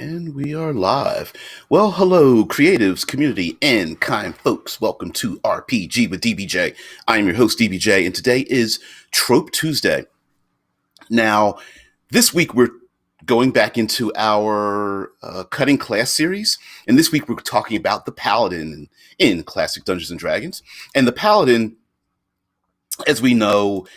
And we are live. Well, hello, creatives, community, and kind folks. Welcome to RPG with DBJ. I am your host, DBJ, and today is Trope Tuesday. Now, this week we're going back into our cutting class series, and this week we're talking about the Paladin in classic Dungeons and Dragons. And the Paladin, as we know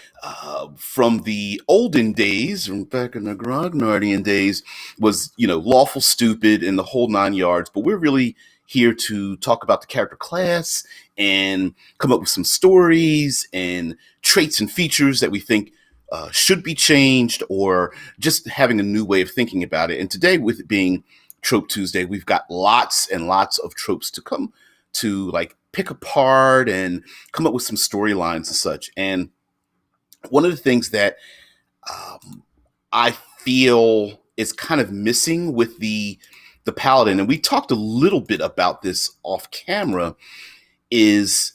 from the olden days, from back in the Grognardian days, was, lawful stupid and the whole 9 yards. But we're really here to talk about the character class and come up with some stories and traits and features that we think should be changed, or just having a new way of thinking about it. And today, with it being Trope Tuesday, we've got lots and lots of tropes to come to, pick apart and come up with some storylines and such. And one of the things that I feel is kind of missing with the Paladin, and we talked a little bit about this off camera, is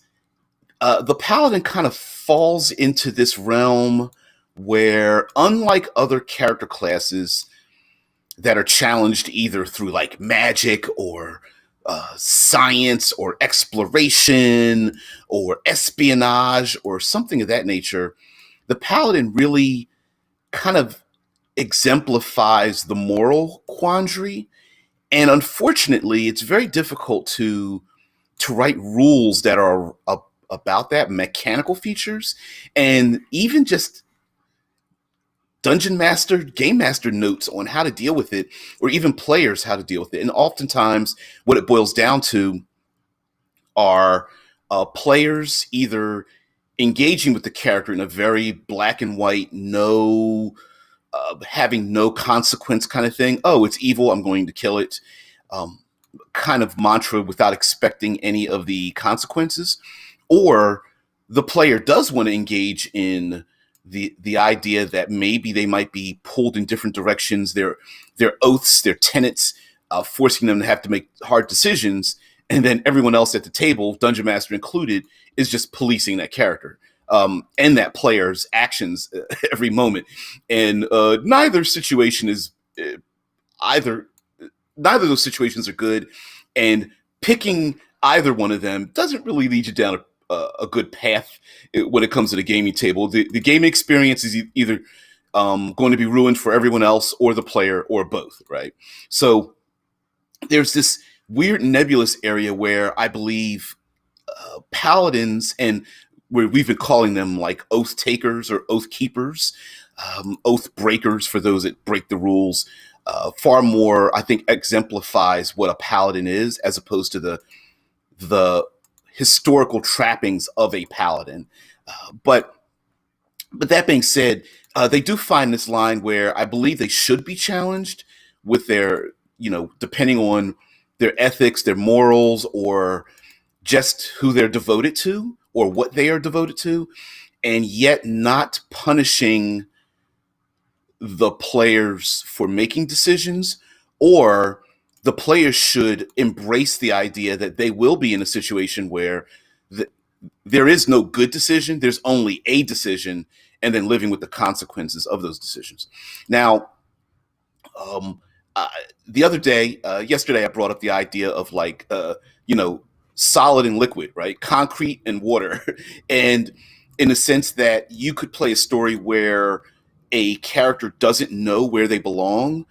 the Paladin kind of falls into this realm where, unlike other character classes that are challenged either through magic or science or exploration or espionage or something of that nature, the Paladin really kind of exemplifies the moral quandary. And unfortunately, it's very difficult to write rules that are about that, mechanical features, and even just dungeon master, game master notes on how to deal with it, or even players how to deal with it. And oftentimes what it boils down to are players either engaging with the character in a very black and white, having no consequence kind of thing. Oh, it's evil, I'm going to kill it. Kind of mantra without expecting any of the consequences. Or the player does want to engage in the idea that maybe they might be pulled in different directions, their oaths, their tenets, forcing them to have to make hard decisions, and then everyone else at the table, Dungeon Master included, is just policing that character and that player's actions every moment. And neither situation is neither of those situations are good, and picking either one of them doesn't really lead you down a good path when it comes to the gaming table. The gaming experience is either going to be ruined for everyone else or the player, or both, right? So there's this weird nebulous area where I believe paladins, and where we've been calling them oath takers or oath keepers, oath breakers for those that break the rules, far more, I think, exemplifies what a paladin is, as opposed to the historical trappings of a paladin. But that being said, they do find this line where I believe they should be challenged with their, depending on their ethics, their morals, or just who they're devoted to or what they are devoted to, and yet not punishing the players for making decisions. Or the players should embrace the idea that they will be in a situation where there is no good decision, there's only a decision, and then living with the consequences of those decisions. Now, the other day, yesterday, I brought up the idea of solid and liquid, right? Concrete and water. And in the sense that you could play a story where a character doesn't know where they belong.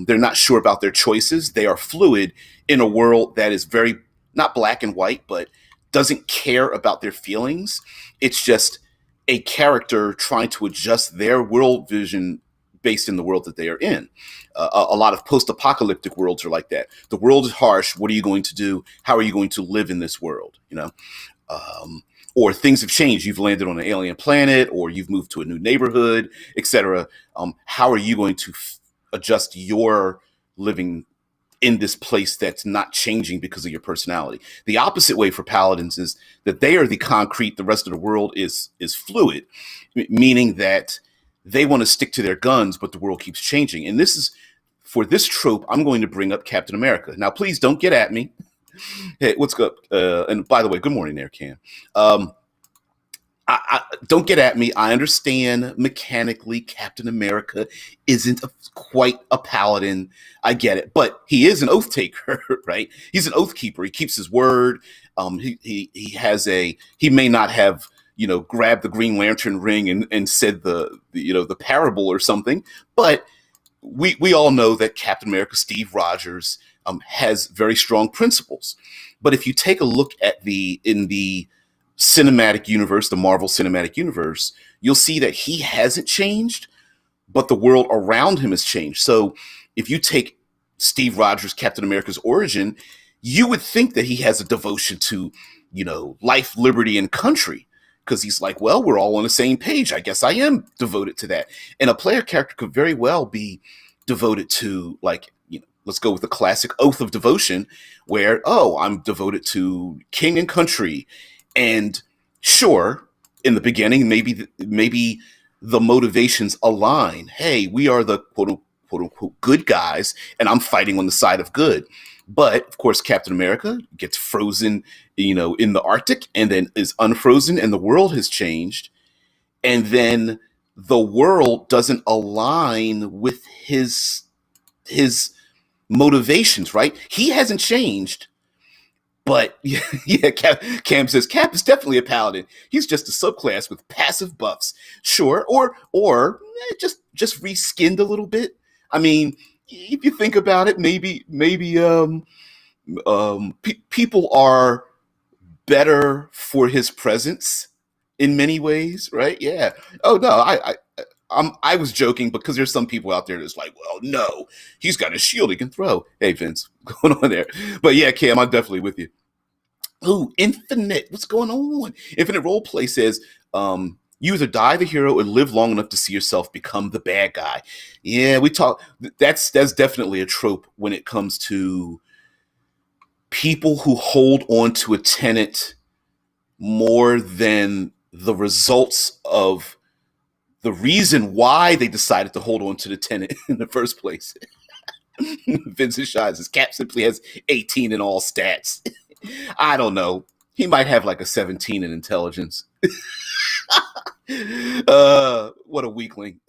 They're not sure about their choices. They are fluid in a world that is very, not black and white, but doesn't care about their feelings. It's just a character trying to adjust their world vision based in the world that they are in. A lot of post-apocalyptic worlds are like that. The world is harsh. What are you going to do? How are you going to live in this world? Or things have changed. You've landed on an alien planet, or you've moved to a new neighborhood, etc. How are you going to adjust your living in this place that's not changing because of your personality? The opposite way for paladins is that they are the concrete. The rest of the world is fluid, meaning that they want to stick to their guns, but the world keeps changing. And for this trope, I'm going to bring up Captain America. Now, please don't get at me. Hey, what's up? And by the way, good morning there, Cam. Don't get at me. I understand mechanically Captain America isn't quite a paladin. I get it, but he is an oath taker, right? He's an oath keeper. He keeps his word. He has a he may not have grabbed the Green Lantern ring and said the parable or something, but we all know that Captain America, Steve Rogers, has very strong principles. But if you take a look at the cinematic universe, the Marvel Cinematic Universe, you'll see that he hasn't changed, but the world around him has changed. So if you take Steve Rogers, Captain America's origin, you would think that he has a devotion to, life, liberty, and country. Because he's like, well, we're all on the same page. I guess I am devoted to that. And a player character could very well be devoted to, like, let's go with the classic oath of devotion, where, oh, I'm devoted to king and country. And sure, in the beginning, maybe the motivations align. Hey, we are the quote unquote good guys, and I'm fighting on the side of good. But of course, Captain America gets frozen, in the Arctic, and then is unfrozen, and the world has changed. And then the world doesn't align with his motivations, right? He hasn't changed. But yeah, Cam says Cap is definitely a paladin. He's just a subclass with passive buffs, sure, or just reskinned a little bit. I mean, if you think about it, maybe people are better for his presence in many ways, right? Yeah. Oh no, I was joking because there's some people out there that's like, well, no, he's got a shield he can throw. Hey, Vince, what's going on there? But yeah, Cam, I'm definitely with you. Ooh, Infinite. What's going on? Infinite Roleplay says, you either die the hero or live long enough to see yourself become the bad guy. Yeah, we talk. That's definitely a trope when it comes to people who hold on to a tenet more than the results of the reason why they decided to hold on to the tenet in the first place. Vincent Shine says Cap simply has 18 in all stats. I don't know. He might have like a 17 in intelligence. What a weakling.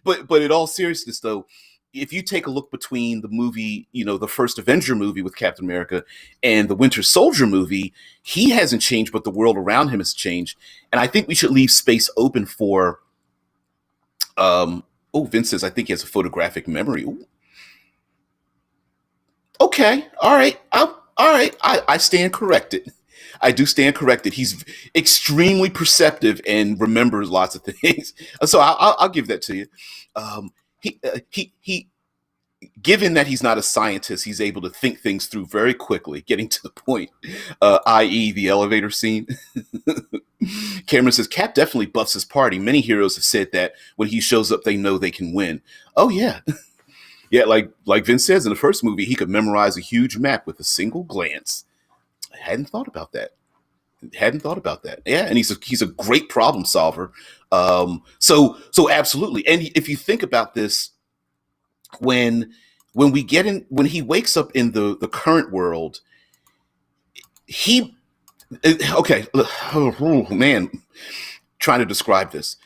but in all seriousness, though, if you take a look between the movie, the first Avenger movie with Captain America and the Winter Soldier movie, he hasn't changed, but the world around him has changed. And I think we should leave space open for. Vince says I think he has a photographic memory. Ooh. Okay, all right, I stand corrected. I do stand corrected. He's extremely perceptive and remembers lots of things. So I'll give that to you. He given that he's not a scientist, he's able to think things through very quickly, getting to the point, i.e. the elevator scene. Cameron says, Cap definitely buffs his party. Many heroes have said that when he shows up, they know they can win. Oh, yeah. Yeah, like Vince says in the first movie, he could memorize a huge map with a single glance. I hadn't thought about that. Yeah, and he's a great problem solver. So absolutely. And if you think about this, when he wakes up in the current world, he okay. Oh man, trying to describe this.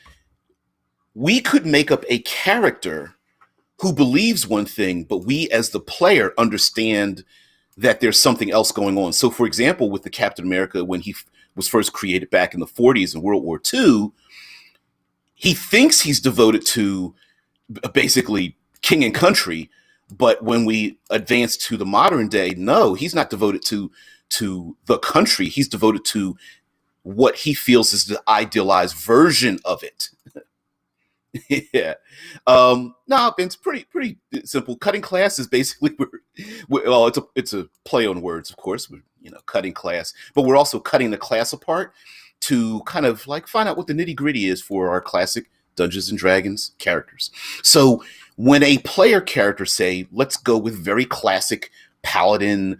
We could make up a character who believes one thing, but we as the player understand that there's something else going on. So, for example, with the Captain America, when he was first created back in the 40s in World War II, he thinks he's devoted to basically king and country. But when we advance to the modern day, no, he's not devoted to the country. He's devoted to what he feels is the idealized version of it. Yeah. No, it's pretty simple. Cutting class is basically well, it's a play on words, of course. We're cutting class, but we're also cutting the class apart to kind of like find out what the nitty gritty is for our classic Dungeons and Dragons characters. So when a player character say, let's go with very classic paladin,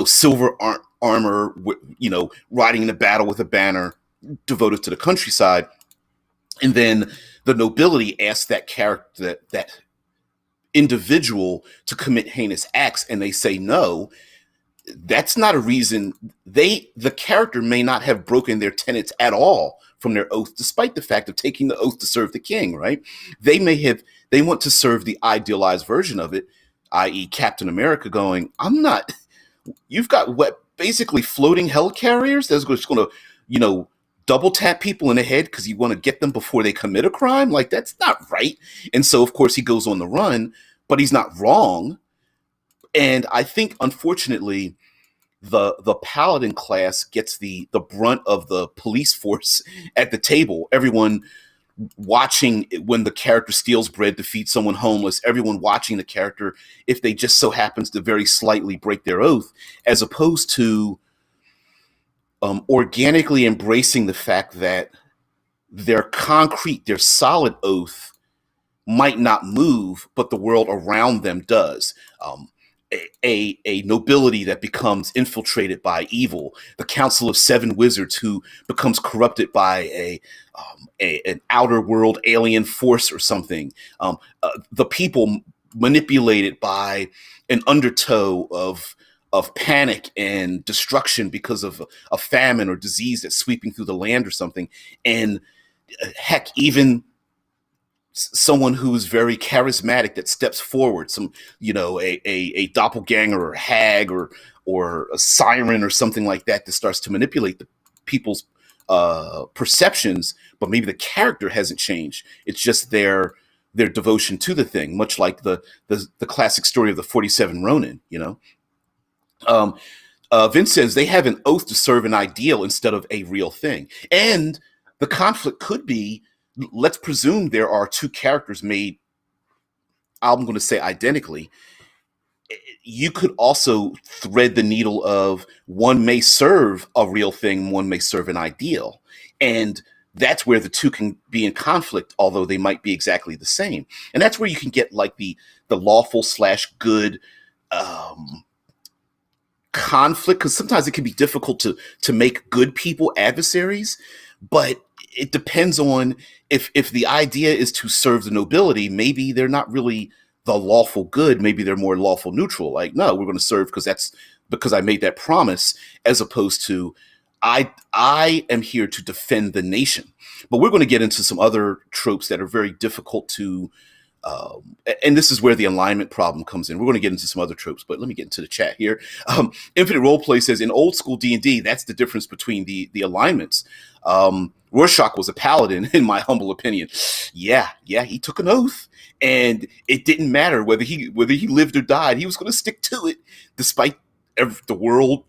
silver armor, riding in a battle with a banner, devoted to the countryside. And then the nobility asks that character, that individual, to commit heinous acts, and they say no. that's not a reason. The character may not have broken their tenets at all from their oath, despite the fact of taking the oath to serve the king, right? They want to serve the idealized version of it, i.e. Captain America going, I'm not, you've got what, basically floating helicarriers that's just going to, you know, double tap people in the head because you want to get them before they commit a crime. Like, that's not right. And so of course he goes on the run, but he's not wrong. And I think, unfortunately, the paladin class gets the brunt of the police force at the table. Everyone watching when the character steals bread to feed someone homeless. Everyone watching the character if they just so happens to very slightly break their oath, as opposed to organically embracing the fact that their concrete, their solid oath might not move, but the world around them does. A nobility that becomes infiltrated by evil, the Council of Seven Wizards who becomes corrupted by an outer world alien force or something, the people manipulated by an undertow of panic and destruction because of a famine or disease that's sweeping through the land or something, and heck, even someone who's very charismatic that steps forward, some, you know, a doppelganger or hag or a siren or something like that that starts to manipulate the people's perceptions, but maybe the character hasn't changed. It's just their devotion to the thing, much like the classic story of the 47 Ronin, you know. Vince says they have an oath to serve an ideal instead of a real thing. And the conflict could be, let's presume there are two characters made, I'm going to say identically. You could also thread the needle of one may serve a real thing, one may serve an ideal. And that's where the two can be in conflict, although they might be exactly the same. And that's where you can get like the lawful slash good conflict, because sometimes it can be difficult to make good people adversaries, but it depends on if the idea is to serve the nobility, maybe they're not really the lawful good, maybe they're more lawful neutral. Like, no, we're going to serve because I made that promise, as opposed to I am here to defend the nation. But we're going to get into some other tropes that are very difficult to and this is where the alignment problem comes in. We're going to get into some other tropes, but let me get into the chat here. Infinite Roleplay says, in old school D&D, that's the difference between the alignments. Rorschach was a paladin, in my humble opinion. Yeah, he took an oath, and it didn't matter whether he lived or died. He was going to stick to it, despite the world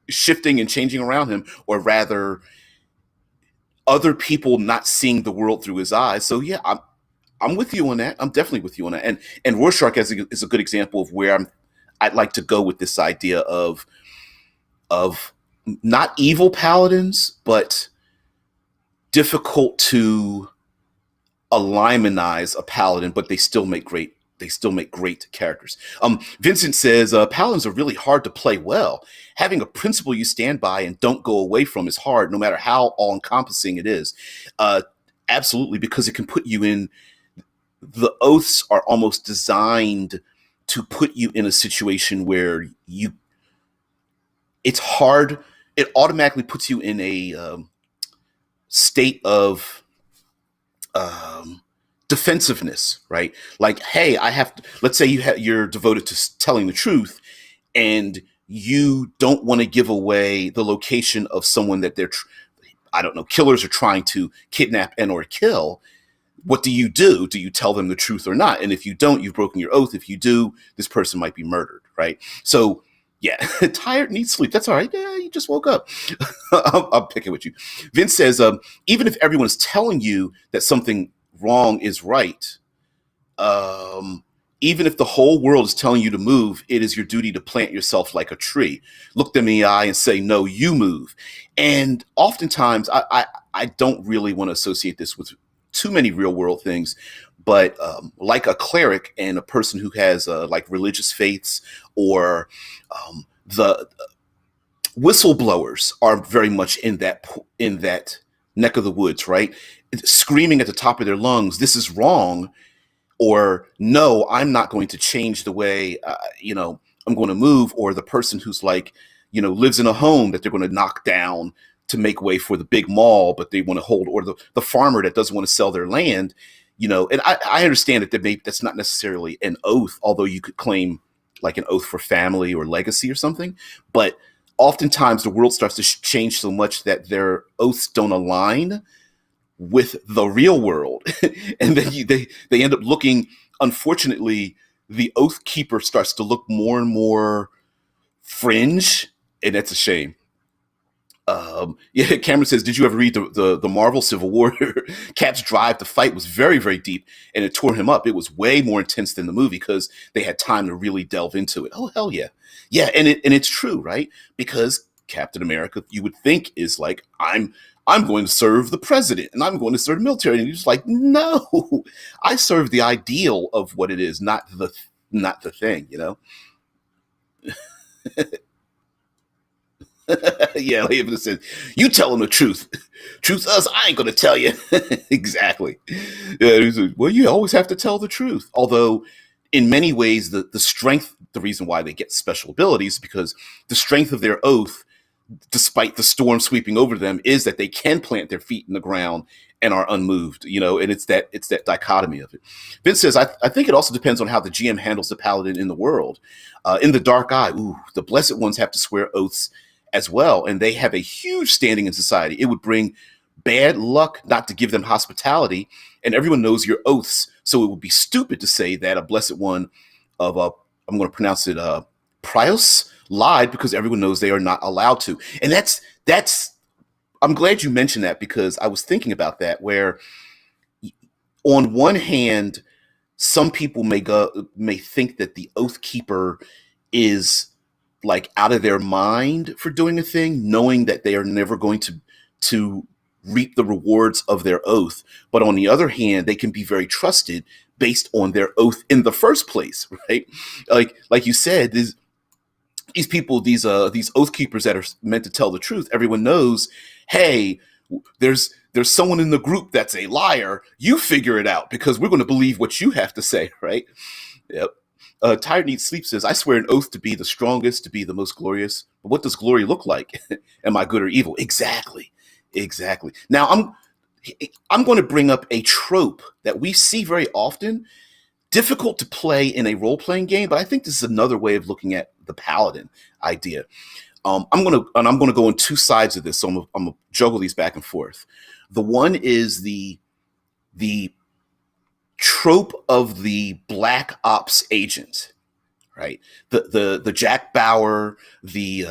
shifting and changing around him, or rather, other people not seeing the world through his eyes. So yeah, I'm with you on that. I'm definitely with you on that. And Rorschach is a good example of where I'd like to go with this idea of not evil paladins, but difficult to alignmentize a paladin, but they still make great characters. Vincent says paladins are really hard to play well. Having a principle you stand by and don't go away from is hard, no matter how all-encompassing it is. Absolutely, because it can put you in. The oaths are almost designed to put you in a situation where it's hard. It automatically puts you in a state of defensiveness, right? Like, hey, let's say you're devoted to telling the truth, and you don't want to give away the location of someone that I don't know, killers are trying to kidnap and or kill. What do? Do you tell them the truth or not? And if you don't, you've broken your oath. If you do, this person might be murdered, right? So yeah, tired, needs sleep. That's all right. Yeah, you just woke up. I'm picking with you. Vince says, even if everyone is telling you that something wrong is right, even if the whole world is telling you to move, it is your duty to plant yourself like a tree. Look them in the eye and say, no, you move. And oftentimes, I don't really want to associate this with too many real world things, but like a cleric and a person who has like religious faiths, or the whistleblowers are very much in that neck of the woods, right? Screaming at the top of their lungs, this is wrong, or no, I'm not going to change the way, I'm going to move, or the person who's like, lives in a home that they're going to knock down to make way for the big mall, but they want to hold, or the farmer that doesn't want to sell their land, and I understand that that's not necessarily an oath, although you could claim like an oath for family or legacy or something. But oftentimes the world starts to change so much that their oaths don't align with the real world. And then they end up looking, unfortunately, the oath keeper starts to look more and more fringe, and that's a shame. Yeah, Cameron says, "Did you ever read the Marvel Civil War?" Cap's drive to fight was very, very deep, and it tore him up. It was way more intense than the movie because they had time to really delve into it. Oh hell yeah, yeah, and it's true, right? Because Captain America, you would think, is like, I'm going to serve the president and I'm going to serve the military, and he's just like, no, I serve the ideal of what it is, not the thing, Yeah, Laban says, "You tell him the truth. Truth us, I ain't gonna tell you." Exactly. Yeah, he says, well, you always have to tell the truth. Although, in many ways, the strength, the reason why they get special abilities, is because the strength of their oath, despite the storm sweeping over them, is that they can plant their feet in the ground and are unmoved. And it's that dichotomy of it. Vince says, I think it also depends on how the GM handles the paladin in the world. In the Dark Eye, the Blessed Ones have to swear oaths as well, and they have a huge standing in society. It would bring bad luck not to give them hospitality, and everyone knows your oaths, so it would be stupid to say that a Blessed One of I'm going to pronounce it Prios lied, because everyone knows they are not allowed to. And that's I'm glad you mentioned that, because I was thinking about that, where on one hand, some people may think that the oath keeper is like out of their mind for doing a thing, knowing that they are never going to reap the rewards of their oath. But on the other hand, they can be very trusted based on their oath in the first place, right? Like you said, these people, these oath keepers that are meant to tell the truth, everyone knows, hey, there's someone in the group that's a liar. You figure it out, because we're going to believe what you have to say, right? Yep. Tired Needs Sleep says, "I swear an oath to be the strongest, to be the most glorious. But what does glory look like? Am I good or evil?" Exactly. Now I'm going to bring up a trope that we see very often, difficult to play in a role-playing game, but I think this is another way of looking at the paladin idea. I'm gonna go on two sides of this, so I'm gonna juggle these back and forth. The one is the trope of the black ops agent, right? The Jack Bauer, the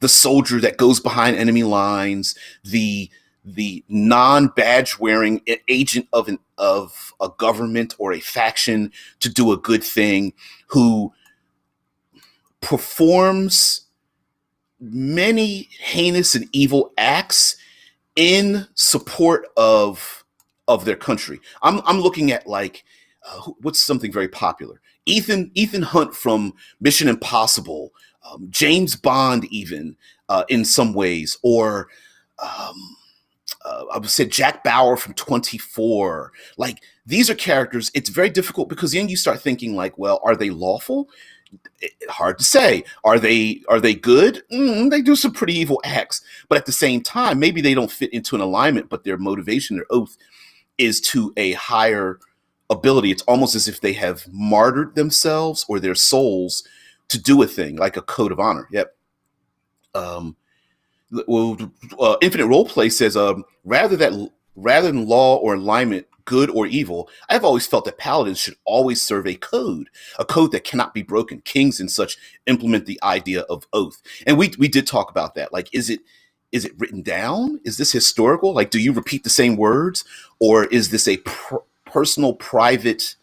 soldier that goes behind enemy lines, the non-badge wearing agent of a government or a faction to do a good thing, who performs many heinous and evil acts in support of their country. I'm looking at, like, what's something very popular? Ethan Hunt from Mission Impossible, James Bond, even in some ways, or I would say Jack Bauer from 24. Like, these are characters. It's very difficult, because then you start thinking, like, well, are they lawful? Hard to say. Are they good? They do some pretty evil acts, but at the same time, maybe they don't fit into an alignment, but their motivation, their oath, is to a higher ability. It's almost as if they have martyred themselves or their souls to do a thing, like a code of honor. Yep. Well, Infinite Roleplay says, rather than law or alignment, good or evil, I've always felt that paladins should always serve a code that cannot be broken. Kings and such implement the idea of oath, and we did talk about that. Like, is it written down? Is this historical? Like, do you repeat the same words, or is this a personal, private?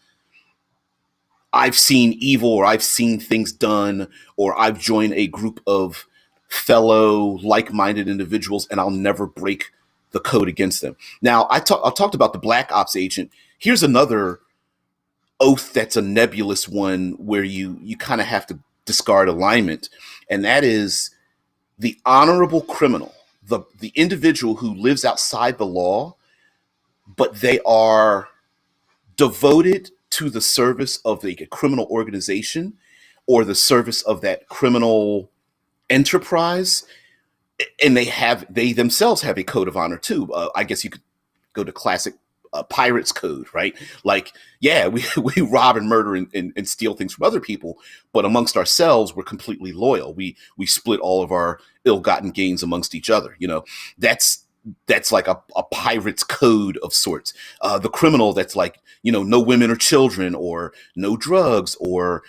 I've seen evil, or I've seen things done, or I've joined a group of fellow like-minded individuals, and I'll never break the code against them. Now, I talked about the Black Ops agent. Here's another oath that's a nebulous one, where you kind of have to discard alignment, and that is the honorable criminal, the individual who lives outside the law, but they are devoted to the service of a criminal organization. or the service of that criminal enterprise, and they themselves have a code of honor too. I guess you could go to classic pirates code, right? Like, yeah, we rob and murder and steal things from other people, but amongst ourselves, we're completely loyal. We split all of our ill-gotten gains amongst each other. That's like a pirate's code of sorts. The criminal, that's like, no women or children, or no drugs, or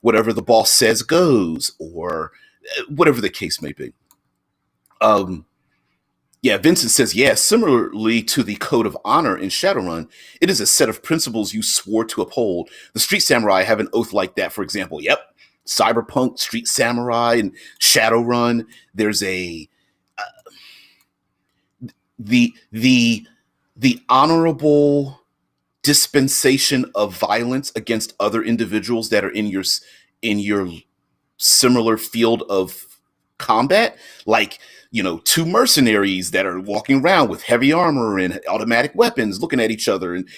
whatever the boss says goes, or whatever the case may be. Yeah, Vincent says, yeah, similarly to the code of honor in Shadowrun, it is a set of principles you swore to uphold. The Street Samurai have an oath like that, for example. Yep, Cyberpunk, Street Samurai, and Shadowrun. There's the honorable dispensation of violence against other individuals that are in your similar field of combat, like two mercenaries that are walking around with heavy armor and automatic weapons, looking at each other, and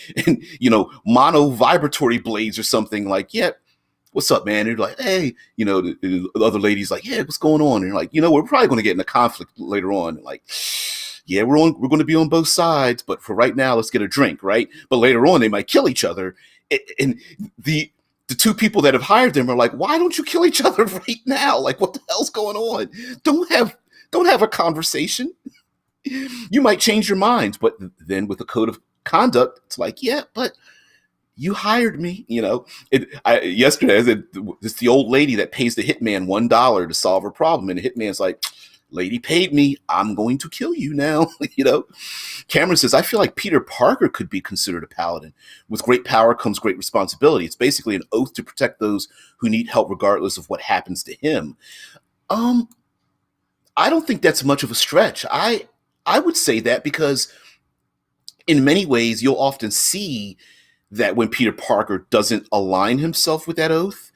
mono vibratory blades or something. Like, yeah, what's up, man? And you're like, hey, the other lady's like, yeah, what's going on? And you're like, we're probably going to get in a conflict later on. And like, yeah, we're going to be on both sides, but for right now, let's get a drink, right? But later on, they might kill each other, and the two people that have hired them are like, why don't you kill each other right now? Like, what the hell's going on? Don't have a conversation. You might change your minds, but then with the code of conduct, it's like, yeah, but you hired me. Yesterday, I said, it's the old lady that pays the hitman $1 to solve her problem, and the hitman's like, lady paid me, I'm going to kill you now. Cameron says, I feel like Peter Parker could be considered a paladin. With great power comes great responsibility. It's basically an oath to protect those who need help regardless of what happens to him. I don't think that's much of a stretch. I would say that because in many ways you'll often see that when Peter Parker doesn't align himself with that oath,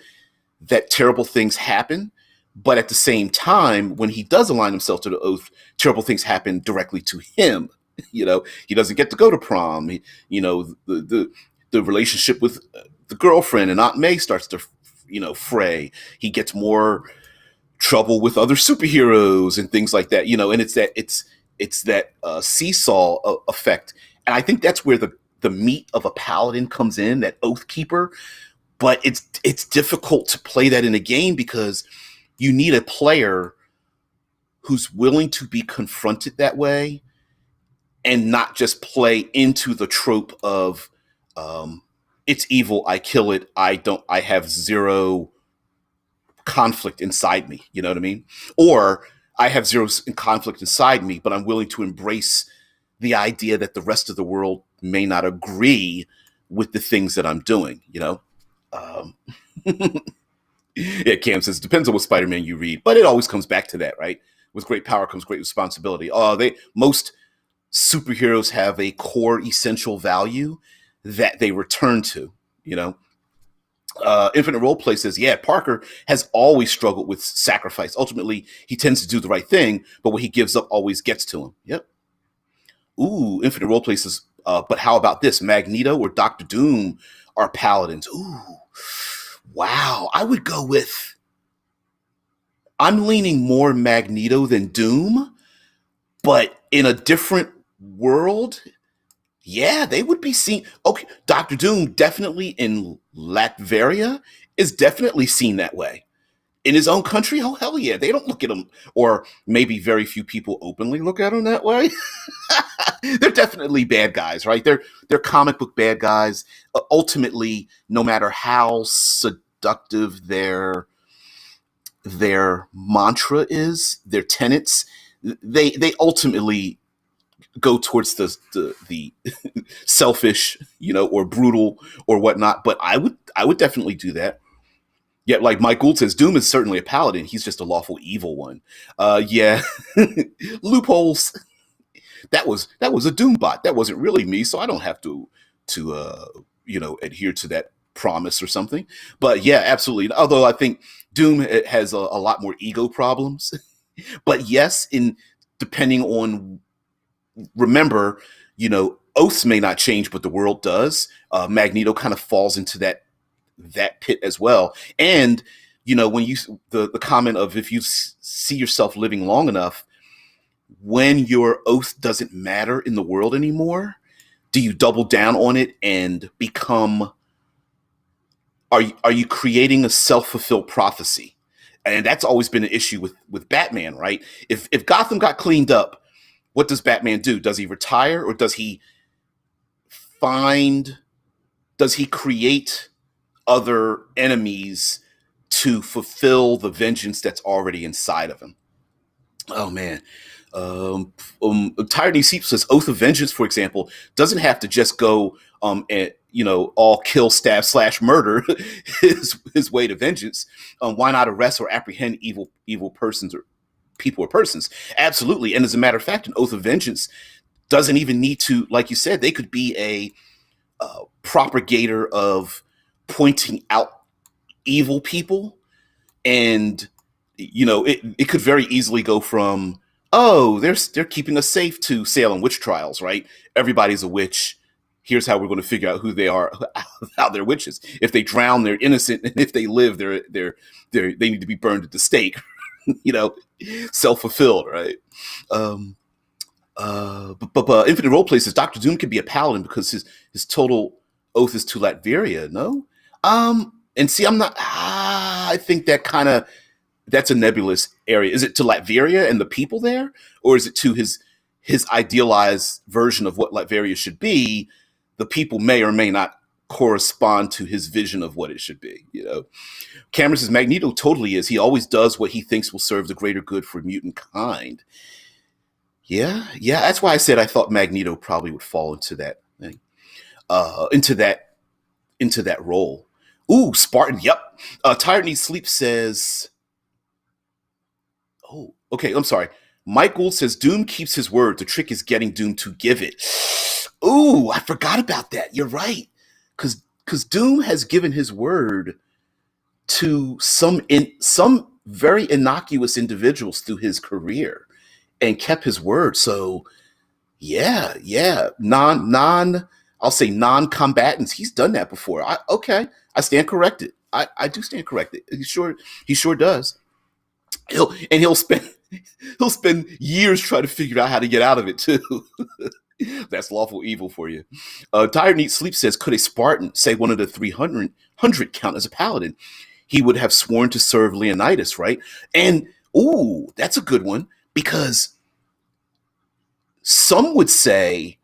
that terrible things happen. But at the same time, when he does align himself to the oath, terrible things happen directly to him. He doesn't get to go to prom. The relationship with the girlfriend and Aunt May starts to, fray. He gets more trouble with other superheroes and things like that. And it's that seesaw effect. And I think that's where the meat of a paladin comes in, that oath keeper. But it's difficult to play that in a game because you need a player who's willing to be confronted that way and not just play into the trope of it's evil, I kill it, I have zero conflict inside me. You know what I mean? Or I have zero conflict inside me, but I'm willing to embrace the idea that the rest of the world may not agree with the things that I'm doing, Yeah, Cam says, depends on what Spider-Man you read, but it always comes back to that, right? With great power comes great responsibility. Most superheroes have a core essential value that they return to, Infinite Roleplay says, yeah, Parker has always struggled with sacrifice. Ultimately, he tends to do the right thing, but what he gives up always gets to him. Yep. Ooh, Infinite Roleplay says, but how about this? Magneto or Doctor Doom are paladins. Ooh. Wow, I would go with, I'm leaning more Magneto than Doom, but in a different world, yeah, they would be seen. Okay, Doctor Doom definitely in Latveria is definitely seen that way. In his own country, oh, hell yeah, they don't look at him, or maybe very few people openly look at him that way. They're definitely bad guys, right? They're comic book bad guys. Ultimately, no matter how seductive their mantra is, their tenets, they ultimately go towards the selfish, or brutal or whatnot. But I would definitely do that. Yeah, like Mike Gould says, Doom is certainly a paladin. He's just a lawful evil one. Yeah, loopholes. That was a Doom bot. That wasn't really me, so I don't have to adhere to that promise or something. But yeah, absolutely. Although I think Doom has a lot more ego problems. But yes, depending on, remember, oaths may not change, but the world does. Magneto kind of falls into that that pit as well. And when you the comment of if you see yourself living long enough, when your oath doesn't matter in the world anymore, do you double down on it and become? Are you creating a self-fulfilled prophecy? And that's always been an issue with Batman, right? If Gotham got cleaned up, what does Batman do? Does he retire, or does he find? Does he create other enemies to fulfill the vengeance that's already inside of him? Oh man. Tired Seep says Oath of Vengeance, for example, doesn't have to just go and all kill, stab, slash, murder his way to vengeance. Why not arrest or apprehend evil persons or people or persons? Absolutely. And as a matter of fact, an Oath of Vengeance doesn't even need to, like you said, they could be a propagator of pointing out evil people. And it could very easily go from, oh, they're keeping us safe, to Salem witch trials, right? Everybody's a witch. Here's how we're going to figure out who they are, how they're witches. If they drown, they're innocent, and if they live, they need to be burned at the stake. Self-fulfilled, right? But Infinite Roleplay says Doctor Doom could be a paladin because his total oath is to Latveria. No, and see, I'm not. I think that's a nebulous area. Is it to Latveria and the people there, or is it to his idealized version of what Latveria should be? The people may or may not correspond to his vision of what it should be. Cameron says Magneto totally is. He always does what he thinks will serve the greater good for mutant kind. Yeah. That's why I said I thought Magneto probably would fall into that thing, into that role. Ooh, Spartan. Yep. Tired Needs Sleep says. Oh, okay. I'm sorry. Mike Gould says Doom keeps his word. The trick is getting Doom to give it. Ooh, I forgot about that. You're right. Because Doom has given his word to some very innocuous individuals through his career and kept his word. So yeah. I'll say non-combatants. He's done that before. I stand corrected. I do stand corrected. He sure does. He'll spend years trying to figure out how to get out of it too. That's lawful evil for you. Tired Neat Sleep says, could a Spartan, say one of the 300, count as a paladin? He would have sworn to serve Leonidas, right? And ooh, that's a good one, because some would say,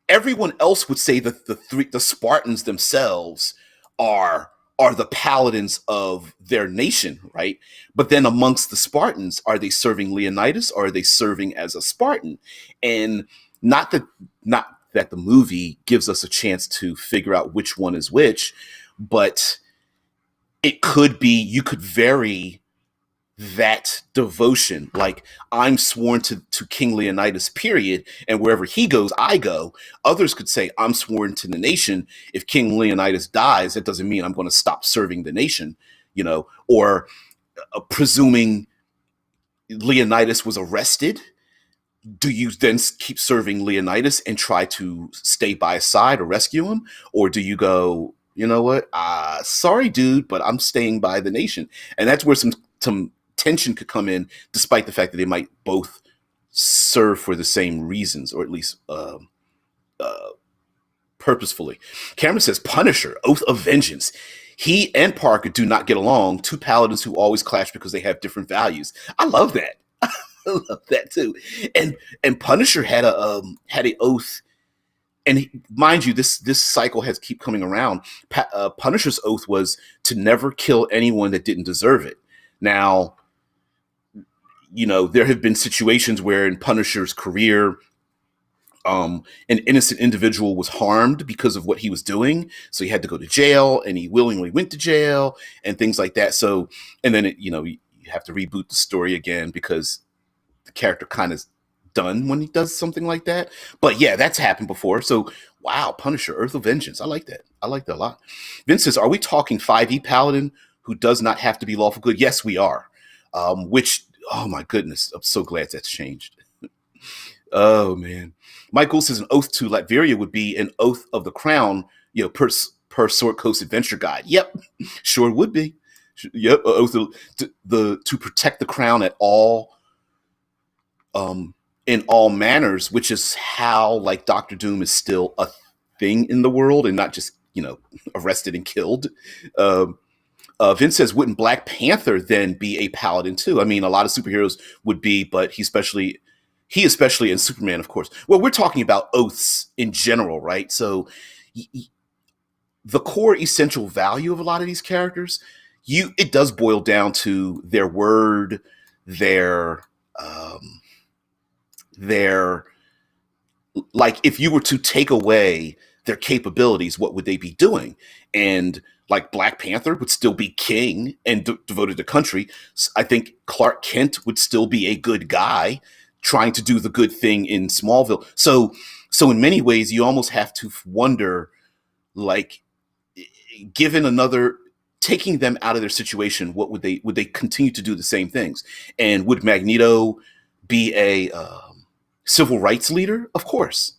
everyone else would say that the Spartans themselves are the paladins of their nation, right? But then amongst the Spartans, are they serving Leonidas, or are they serving as a Spartan? And not that the movie gives us a chance to figure out which one is which, but it could be, you could vary that devotion. Like, I'm sworn to King Leonidas, period, and wherever he goes, I go. Others could say, I'm sworn to the nation. If King Leonidas dies, that doesn't mean I'm going to stop serving the nation, or presuming Leonidas was arrested, do you then keep serving Leonidas and try to stay by his side or rescue him? Or do you go, you know what? Sorry, dude, but I'm staying by the nation. And that's where some tension could come in, despite the fact that they might both serve for the same reasons, or at least purposefully. Cameron says Punisher, Oath of Vengeance. He and Parker do not get along. Two paladins who always clash because they have different values. I love that. I love that too. And Punisher had a oath. And mind you, this cycle has keep coming around. Punisher's oath was to never kill anyone that didn't deserve it. Now, there have been situations where in Punisher's career, an innocent individual was harmed because of what he was doing. So he had to go to jail, and he willingly went to jail and things like that. So, and then, you have to reboot the story again because the character kind of done when he does something like that. But yeah, that's happened before. So wow, Punisher, Earth of Vengeance. I like that. I like that a lot. Vince says, are we talking 5e paladin who does not have to be lawful good? Yes, we are. Which, oh my goodness, I'm so glad that's changed. Oh man. Michael says an oath to Latveria would be an oath of the crown, per Sword Coast Adventure Guide. Yep, sure would be. Yep, to protect the crown at all, in all manners, which is how like Doctor Doom is still a thing in the world and not just arrested and killed. Um, Vince says, wouldn't Black Panther then be a paladin too? I mean, a lot of superheroes would be, but he especially in Superman, of course. Well, we're talking about oaths in general, right? So the core essential value of a lot of these characters, it does boil down to their word, their like, if you were to take away their capabilities, what would they be doing? And like Black Panther would still be king and devoted to country. I think Clark Kent would still be a good guy trying to do the good thing in Smallville. So in many ways, you almost have to wonder, like, taking them out of their situation, what would they continue to do the same things? And would Magneto be a civil rights leader? Of course,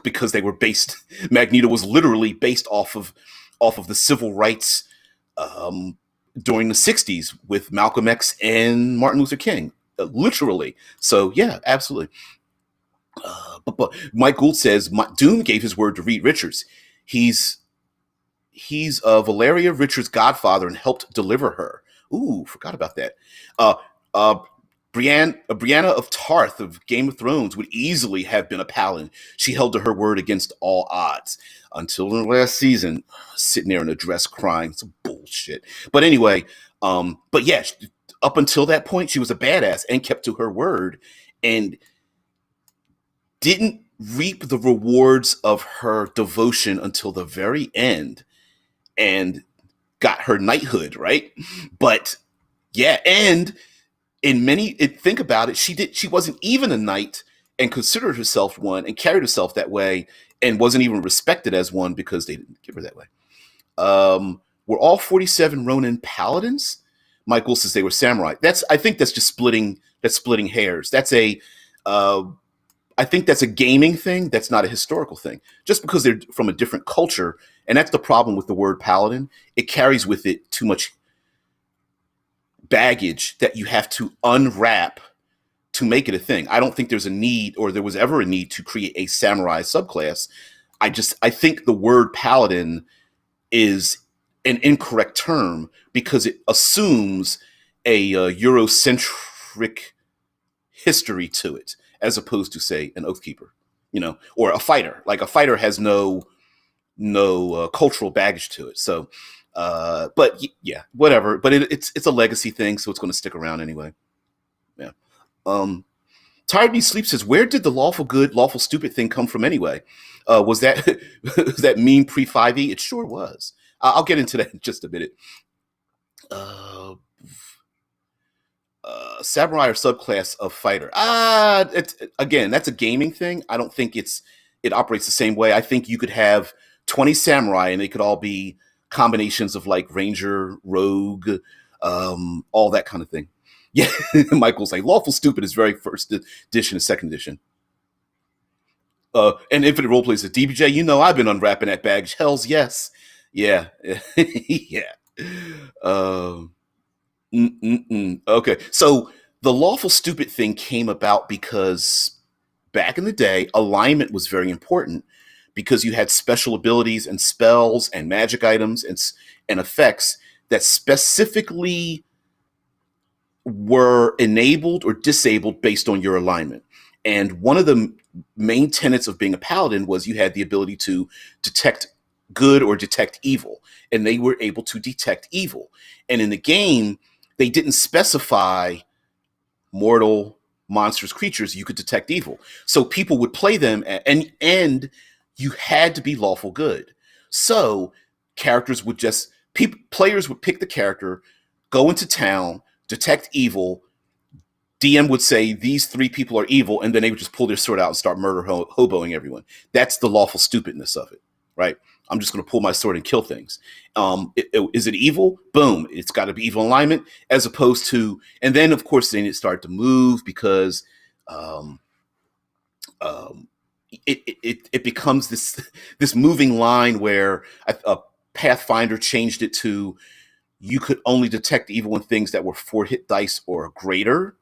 because they were based. Magneto was literally based off of the civil rights during the '60s with Malcolm X and Martin Luther King, literally. So yeah, absolutely. But Mike Gould says Doom gave his word to Reed Richards. He's Valeria Richards' godfather and helped deliver her. Ooh, forgot about that. Brianna of Tarth of Game of Thrones would easily have been a paladin. She held to her word against all odds until the last season, sitting there in a dress crying. Some bullshit. But anyway, but yeah, up until that point, she was a badass and kept to her word and didn't reap the rewards of her devotion until the very end and got her knighthood, right? But yeah, and think about it, she wasn't even a knight and considered herself one and carried herself that way and wasn't even respected as one because they didn't give her that way. Were all 47 Ronin paladins? Michael says they were samurai. I think that's just splitting hairs. I think that's a gaming thing. That's not a historical thing. Just because they're from a different culture, and that's the problem with the word paladin. It carries with it too much baggage that you have to unwrap to make it a thing. I don't think there's a need, or there was ever a need, to create a samurai subclass. I think the word paladin is an incorrect term because it assumes a Eurocentric history to it, as opposed to, say, an oathkeeper, or a fighter. Like, a fighter has no cultural baggage to it. So, but yeah, whatever. But it's a legacy thing, so it's going to stick around anyway. Yeah. Tired Me Sleep says, where did the lawful good, lawful stupid thing come from anyway? Was that was that meme pre-5e? It sure was. I'll get into that in just a minute. Samurai or subclass of fighter. Again, that's a gaming thing. I don't think it operates the same way. I think you could have 20 samurai and they could all be combinations of like ranger, rogue, all that kind of thing. Yeah, Michael's like, lawful stupid is very first edition and second edition. And Infinite Roleplay says, DBJ, I've been unwrapping that baggage. Hells yes. Yeah. Yeah. Okay, so the lawful stupid thing came about because back in the day, alignment was very important because you had special abilities and spells and magic items and effects that specifically were enabled or disabled based on your alignment. And one of the main tenets of being a paladin was you had the ability to detect good or detect evil, and they were able to detect evil. And in the game, they didn't specify mortal, monstrous creatures. You could detect evil. So people would play them, and you had to be lawful good. So players would pick the character, go into town, detect evil. DM would say, these 3 people are evil, and then they would just pull their sword out and start hoboing everyone. That's the lawful stupidness of it, right? I'm just going to pull my sword and kill things. Is it evil? Boom. It's got to be evil alignment, as opposed to, and then of course, then it started to move because, it becomes this moving line where a Pathfinder changed it to you could only detect evil in things that were 4 hit dice or greater,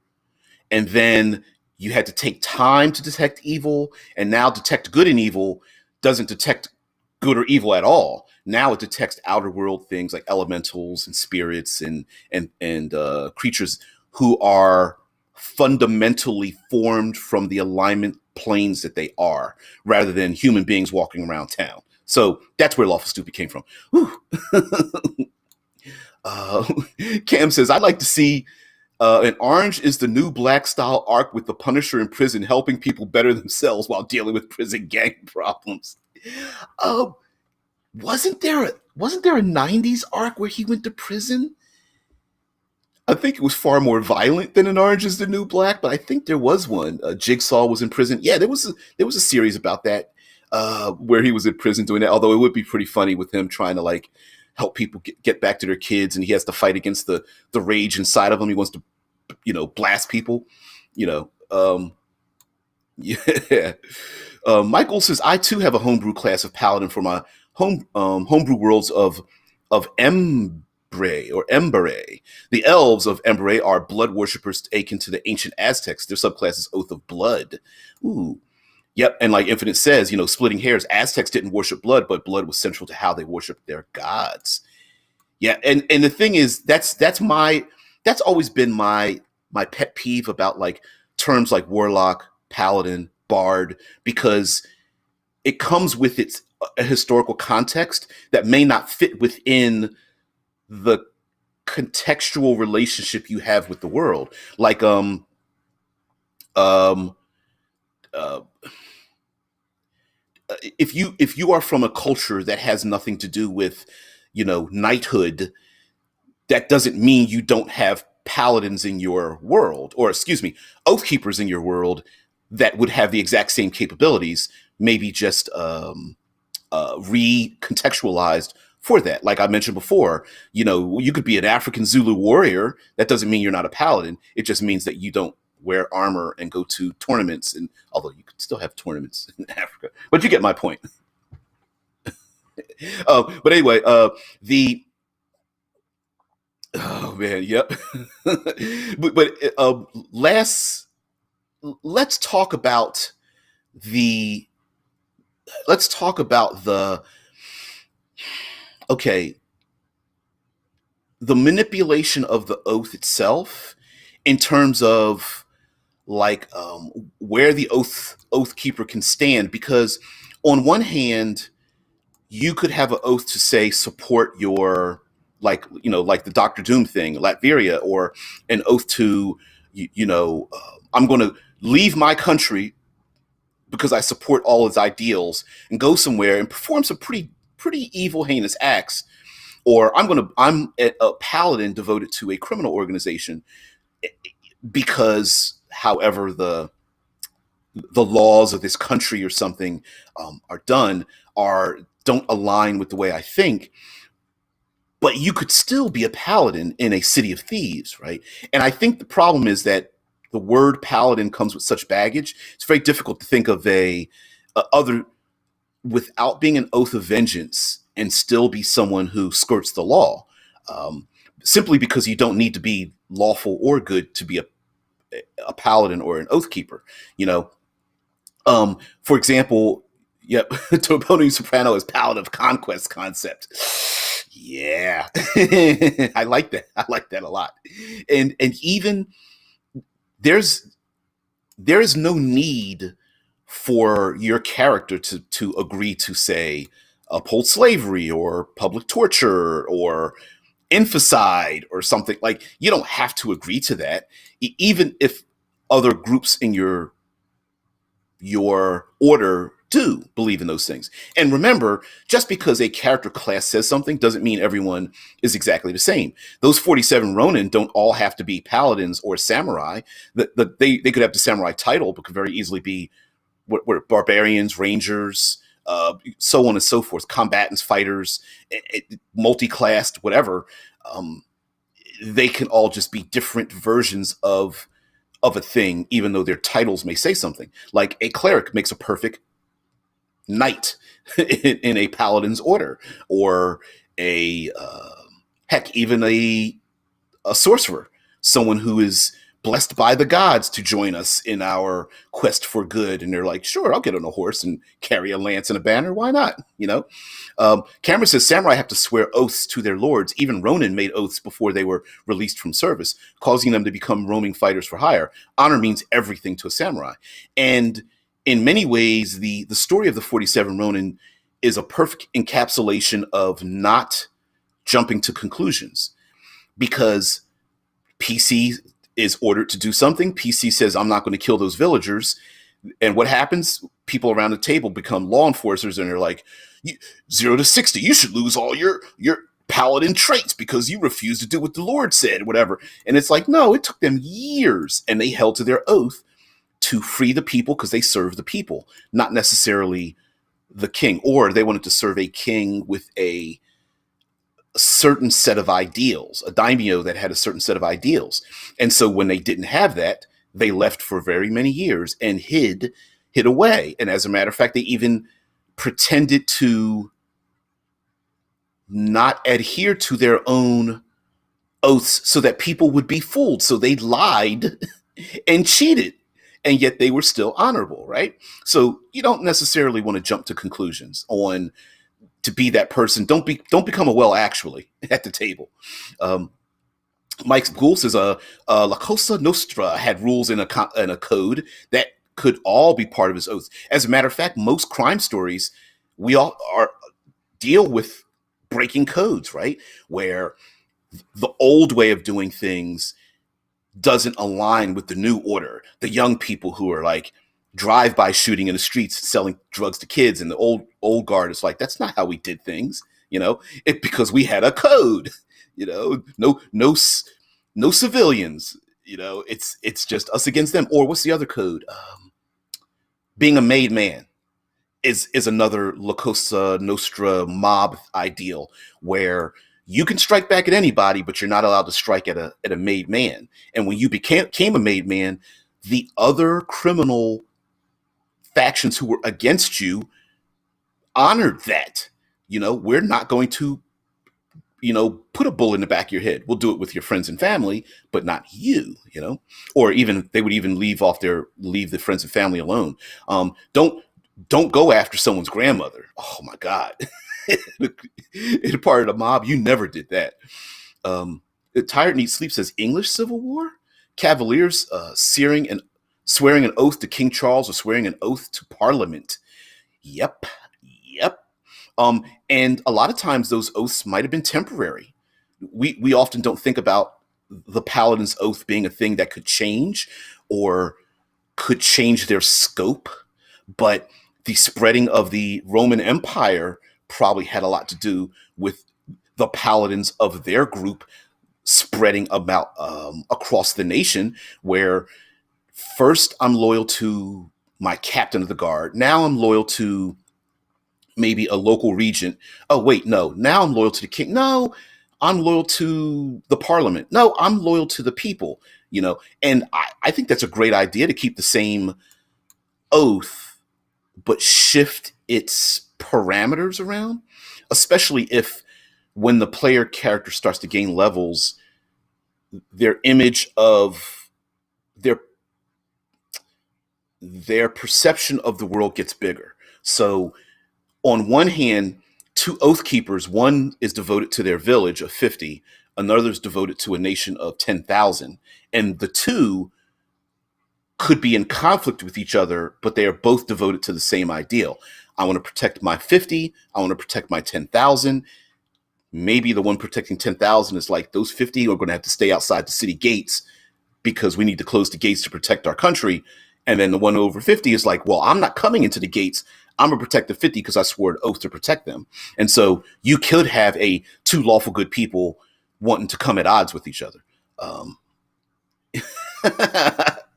and then you had to take time to detect evil, and now detect good and evil doesn't detect good or evil at all. Now it detects outer world things like elementals and spirits and creatures who are fundamentally formed from the alignment planes that they are, rather than human beings walking around town. So that's where Lawful Stupid came from. uh, Cam says, I'd like to see an orange is the new black style arc with the Punisher in prison helping people better themselves while dealing with prison gang problems. Uh, wasn't there a '90s arc where he went to prison? I think it was far more violent than an Orange is the New Black, but I think there was one. Jigsaw was in prison. Yeah, there was a series about that where he was in prison doing that. Although it would be pretty funny with him trying to like help people get back to their kids, and he has to fight against the rage inside of him. He wants to blast people. You know, yeah. Michael says, I too have a homebrew class of Paladin for my homebrew worlds of Embre or Embere. The elves of Embere are blood worshippers akin to the ancient Aztecs. Their subclass is Oath of Blood. Ooh. Yep, and like Infinite says, splitting hairs, Aztecs didn't worship blood, but blood was central to how they worshiped their gods. Yeah, and the thing is, that's always been my pet peeve about like terms like warlock, paladin, bard, because it comes with its a historical context that may not fit within the contextual relationship you have with the world. Like um uh, if you are from a culture that has nothing to do with knighthood, that doesn't mean you don't have paladins in your world, or excuse me, oath keepers in your world that would have the exact same capabilities, maybe just recontextualized for that. Like I mentioned before, you could be an African Zulu warrior. That doesn't mean you're not a paladin. It just means that you don't wear armor and go to tournaments. And although you could still have tournaments in Africa, but you get my point. But anyway, the oh man, yep. but last, let's talk about the let's talk about the okay, the manipulation of the oath itself in terms of like where the oath keeper can stand, because on one hand you could have an oath to say support your, like the Doctor Doom thing, Latveria, or an oath to I'm going to leave my country because I support all its ideals and go somewhere and perform some pretty evil, heinous acts. Or I'm a paladin devoted to a criminal organization because, however, the laws of this country or something are done are don't align with the way I think. But you could still be a paladin in a city of thieves, right? And I think the problem is that the word paladin comes with such baggage. It's very difficult to think of a other without being an oath of vengeance and still be someone who skirts the law, simply because you don't need to be lawful or good to be a paladin or an oath keeper. You know, for example, yep, Toponi Soprano is paladin of conquest concept. Yeah, I like that. I like that a lot. And even there's there is no need for your character to agree to, say, uphold slavery or public torture or infanticide or something. Like, you don't have to agree to that, even if other groups in your order do believe in those things. And remember, just because a character class says something doesn't mean everyone is exactly the same. Those 47 Ronin don't all have to be paladins or samurai. They could have the samurai title, but could very easily be what barbarians, rangers, so on and so forth, combatants, fighters, multi-classed, whatever. Um, they can all just be different versions of a thing, even though their titles may say something. Like a cleric makes a perfect knight in a paladin's order, or a heck, even a sorcerer, someone who is blessed by the gods to join us in our quest for good. And they're like, sure, I'll get on a horse and carry a lance and a banner. Why not? Cameron says samurai have to swear oaths to their lords. Even Ronin made oaths before they were released from service, causing them to become roaming fighters for hire. Honor means everything to a samurai. And in many ways, the story of the 47 Ronin is a perfect encapsulation of not jumping to conclusions, because PC is ordered to do something. PC says, I'm not going to kill those villagers. And what happens? People around the table become law enforcers, and they're like, 0 to 60, you should lose all your paladin traits because you refused to do what the Lord said, whatever. And it's like, no, it took them years, and they held to their oath to free the people because they serve the people, not necessarily the king. Or they wanted to serve a king with a certain set of ideals, a daimyo that had a certain set of ideals. And so when they didn't have that, they left for very many years and hid away. And as a matter of fact, they even pretended to not adhere to their own oaths so that people would be fooled. So they lied and cheated, and yet they were still honorable, right? So you don't necessarily want to jump to conclusions on to be that person. Don't become a well actually at the table. Mike Gould says La Cosa Nostra had rules in a code that could all be part of his oath. As a matter of fact, most crime stories, we all deal with breaking codes, right? Where the old way of doing things doesn't align with the new order. The young people who are like drive-by shooting in the streets, selling drugs to kids, and the old guard is like, that's not how we did things, because we had a code, no civilians, it's just us against them. Or what's the other code? Being a made man is another La Cosa Nostra mob ideal, where you can strike back at anybody, but you're not allowed to strike at a made man. And when you became a made man, the other criminal factions who were against you honored that. We're not going to, put a bullet in the back of your head. We'll do it with your friends and family, but not you, or even they would even leave the friends and family alone. Don't go after someone's grandmother. Oh my God. In part of the mob, you never did that. Tired Neat Sleep says English Civil War? Cavaliers swearing an oath to King Charles or swearing an oath to Parliament. Yep. And a lot of times those oaths might have been temporary. We often don't think about the Paladin's oath being a thing that could change or could change their scope, but the spreading of the Roman Empire probably had a lot to do with the Paladins of their group spreading about across the nation, where first I'm loyal to my captain of the guard. Now I'm loyal to maybe a local regent. Oh, wait, no. Now I'm loyal to the king. No, I'm loyal to the parliament. No, I'm loyal to the people, And I think that's a great idea, to keep the same oath, but shift its parameters around, especially if when the player character starts to gain levels, their image of their perception of the world gets bigger. So on one hand, two oath keepers, one is devoted to their village of 50, another is devoted to a nation of 10,000. And the two could be in conflict with each other, but they are both devoted to the same ideal. I want to protect my 50. I want to protect my 10,000. Maybe the one protecting 10,000 is like, those 50 are going to have to stay outside the city gates because we need to close the gates to protect our country. And then the one over 50 is like, well, I'm not coming into the gates. I'm going to protect the 50 because I swore an oath to protect them. And so you could have two lawful good people wanting to come at odds with each other.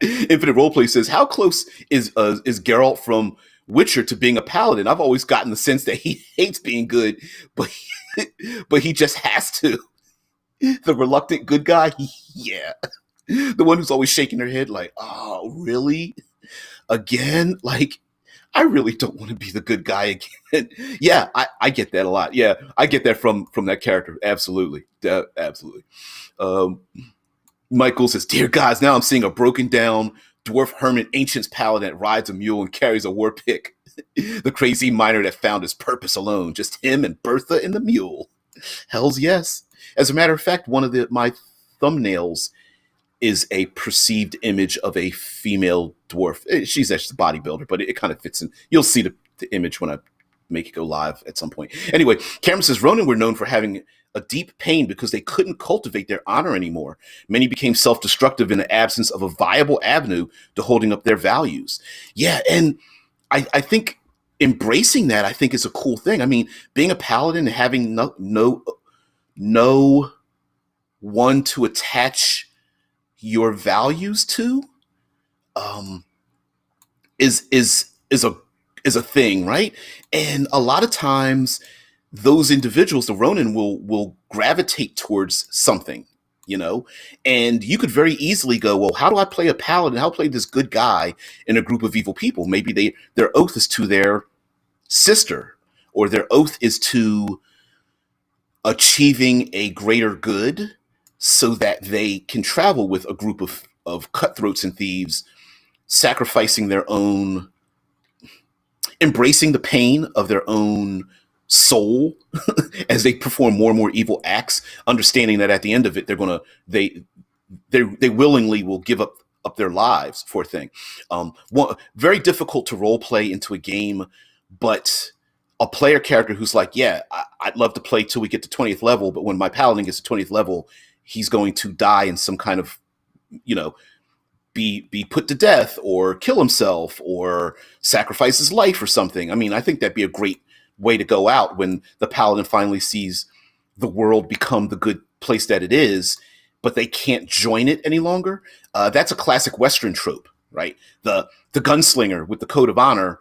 Infinite Roleplay says, how close is Geralt from Witcher to being a paladin? I've always gotten the sense that he hates being good, but he just has to. The reluctant good guy, yeah. The one who's always shaking her head like, oh, really? Again? Like, I really don't want to be the good guy again. Yeah, I get that a lot. Yeah, I get that from that character. Absolutely, absolutely. Um, Michael says, "Dear gods, now I'm seeing a broken down dwarf hermit ancient paladin that rides a mule and carries a war pick. The crazy miner that found his purpose alone. Just him and Bertha and the mule. Hells yes. As a matter of fact, one of my thumbnails is a perceived image of a female dwarf. She's actually a bodybuilder, but it kind of fits in. You'll see the image when I make it go live at some point. Anyway, Cameron says Ronin were known for having a deep pain because they couldn't cultivate their honor anymore. Many became self-destructive in the absence of a viable avenue to holding up their values. Yeah, and I think embracing that, I think, is a cool thing. I mean, being a paladin and having no one to attach your values to is a thing, right? And a lot of times those individuals, the Ronin, will gravitate towards something, you know, and you could very easily go, well, how do I play a paladin? How do I play this good guy in a group of evil people? Maybe their oath is to their sister, or their oath is to achieving a greater good so that they can travel with a group of cutthroats and thieves, sacrificing their own, embracing the pain of their own soul as they perform more and more evil acts, understanding that at the end of it, they willingly will give up their lives for a thing. Very difficult to role play into a game, but a player character who's like, yeah, I'd love to play till we get to 20th level, but when my paladin gets to 20th level, he's going to die in some kind of, you know, be put to death or kill himself or sacrifice his life or something. I mean, I think that'd be a great way to go out when the paladin finally sees the world become the good place that it is, but they can't join it any longer. That's a classic Western trope, right? The gunslinger with the code of honor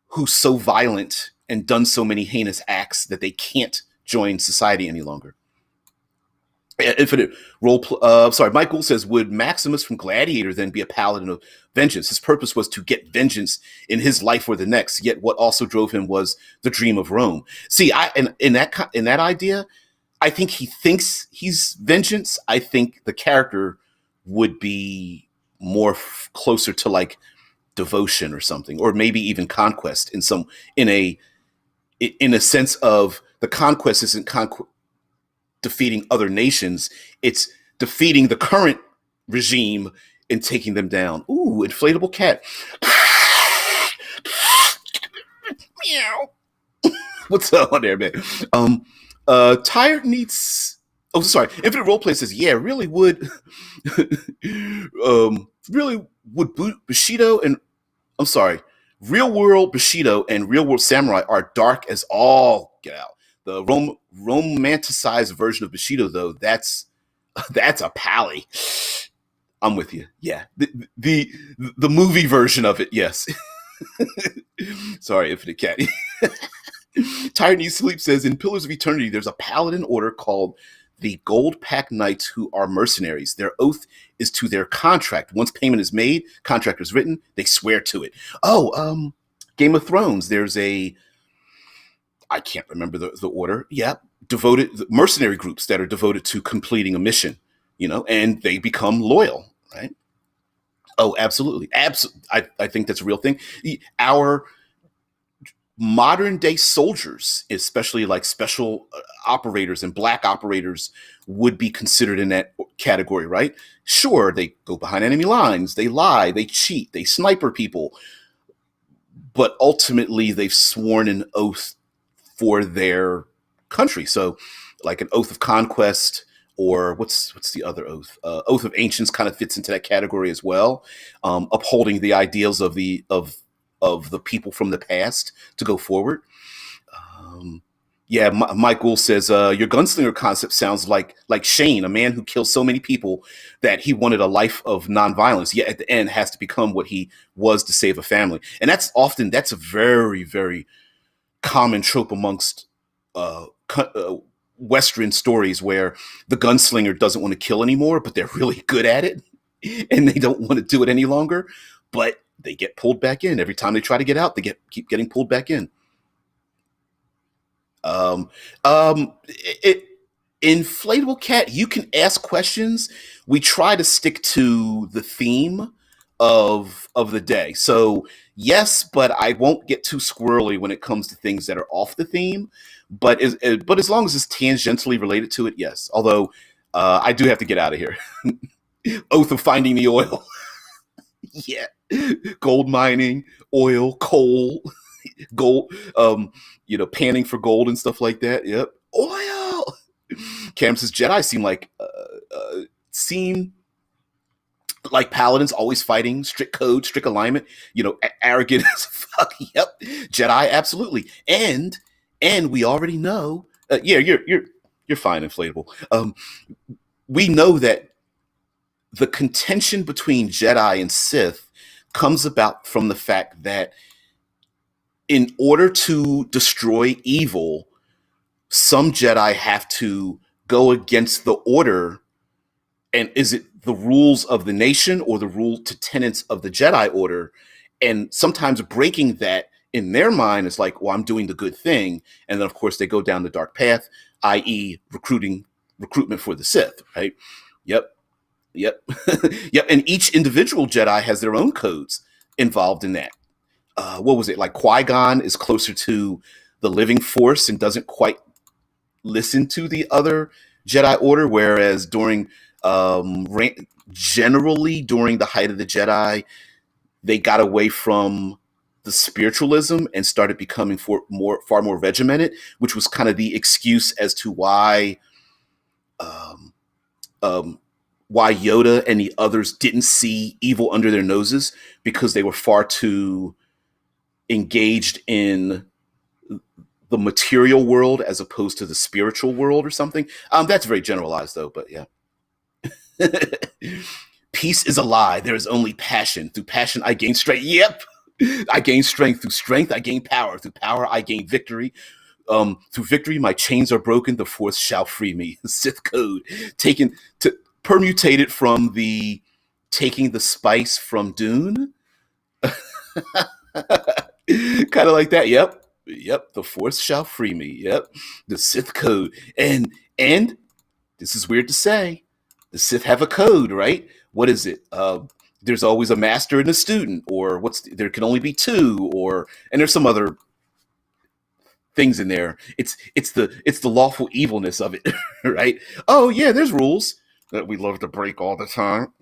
who's so violent and done so many heinous acts that they can't join society any longer. Infinite role. Michael says, would Maximus from Gladiator then be a paladin of vengeance? His purpose was to get vengeance in his life or the next. Yet what also drove him was the dream of Rome. See, in that idea, I think he thinks he's vengeance. I think the character would be more closer to like devotion or something, or maybe even conquest in a sense of the conquest isn't defeating other nations, it's defeating the current regime and taking them down. Ooh, inflatable cat. Meow. What's on there, man? Tired needs. Oh, sorry. Infinite Roleplay says, yeah, really would Bushido and I'm sorry, Real World Bushido and Real World Samurai are dark as all get out. The romanticized version of Bushido, though, that's a pally. I'm with you. Yeah, the movie version of it, yes. Sorry, Infinite Cat. Tired Needs Sleep says, in Pillars of Eternity, there's a paladin order called the Gold Pack Knights, who are mercenaries. Their oath is to their contract. Once payment is made, contract is written, they swear to it. Oh, Game of Thrones, there's I can't remember the order. Yeah, devoted mercenary groups that are devoted to completing a mission, you know, and they become loyal, right? Oh, absolutely. I think that's a real thing. Our modern day soldiers, especially like special operators and black operators, would be considered in that category, right? Sure, they go behind enemy lines, they lie, they cheat, they sniper people, but ultimately they've sworn an oath for their country. So like an oath of conquest, or what's the other oath? Oath of Ancients kind of fits into that category as well. Upholding the ideals of the people from the past to go forward. Yeah, Michael says, your gunslinger concept sounds like Shane, a man who killed so many people that he wanted a life of nonviolence, yet at the end has to become what he was to save a family. And that's a very, very common trope amongst Western stories, where the gunslinger doesn't want to kill anymore, but they're really good at it and they don't want to do it any longer. but they get pulled back in every time they try to get out. Keep getting pulled back in. Um, it Inflatable cat. You can ask questions. We try to stick to the theme of the day. So yes, but I won't get too squirrely when it comes to things that are off the theme. But as long as it's tangentially related to it, yes. Although I do have to get out of here. Oath of finding the oil. Yeah, gold mining, oil, coal, gold. Panning for gold and stuff like that. Yep, oil. Cam says Jedi seem like Paladins, always fighting, strict code, strict alignment. Arrogant as fuck. Yep, Jedi, absolutely. And we already know. Yeah, you're fine, inflatable. We know that the contention between Jedi and Sith comes about from the fact that in order to destroy evil, some Jedi have to go against the order. And is it the rules of the nation or the rule to tenets of the Jedi Order? And sometimes breaking that in their mind is like, well, I'm doing the good thing. And then, of course, they go down the dark path, i.e. recruitment for the Sith, right? Yep. Yep. Yep. And each individual Jedi has their own codes involved in that. What was it? Like Qui-Gon is closer to the living force and doesn't quite listen to the other Jedi Order, whereas generally during the height of the Jedi, they got away from the spiritualism and started becoming far more regimented, which was kind of the excuse as to why Yoda and the others didn't see evil under their noses, because they were far too engaged in the material world as opposed to the spiritual world or something. That's very generalized though, but yeah. Peace is a lie. There is only passion. Through passion, I gain strength. Yep. I gain strength. Through strength, I gain power. Through power, I gain victory. Through victory, my chains are broken. The force shall free me. Sith code. Permutated from the taking the spice from Dune. Kind of like that. Yep. Yep. The force shall free me. Yep. The Sith code. And this is weird to say, the Sith have a code, right? What is it? There's always a master and a student, or there can only be two, and there's some other things in there. It's the lawful evilness of it, right? Oh yeah, there's rules that we love to break all the time,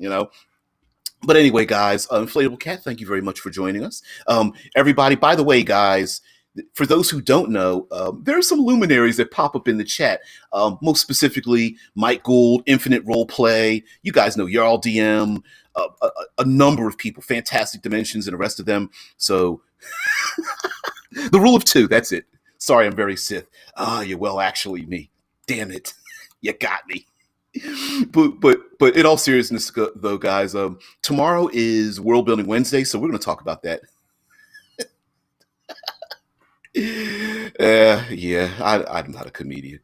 But anyway, guys, Inflatable Cat, thank you very much for joining us. Everybody, by the way, guys, for those who don't know, there are some luminaries that pop up in the chat. Most specifically, Mike Gould, Infinite Roleplay. You guys know Jarl DM, a number of people, Fantastic Dimensions, and the rest of them. So, the rule of two, that's it. Sorry, I'm very Sith. Actually, me. Damn it. You got me. But in all seriousness, though, guys, tomorrow is World Building Wednesday, so we're going to talk about that. Yeah, I'm not a comedian.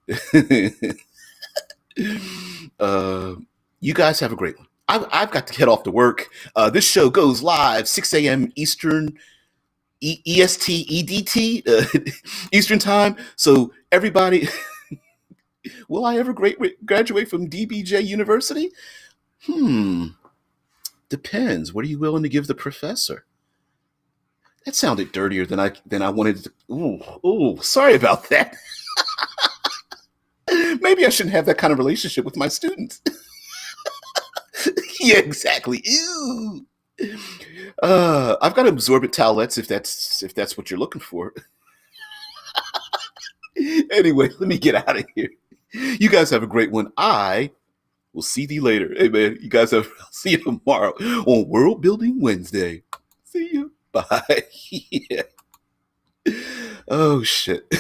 You guys have a great one. I've got to head off to work. This show goes live 6 a.m. Eastern, EST, EDT, Eastern time. So everybody, will I ever graduate from DBJ University? Depends. What are you willing to give the professor? That sounded dirtier than I wanted to. Ooh, sorry about that. Maybe I shouldn't have that kind of relationship with my students. Yeah, exactly. Ew. I've got absorbent towelettes if that's what you're looking for. Anyway, let me get out of here. You guys have a great one. I will see you later. Hey man, I'll see you tomorrow on World Building Wednesday. See you. Bye. Yeah. Oh shit.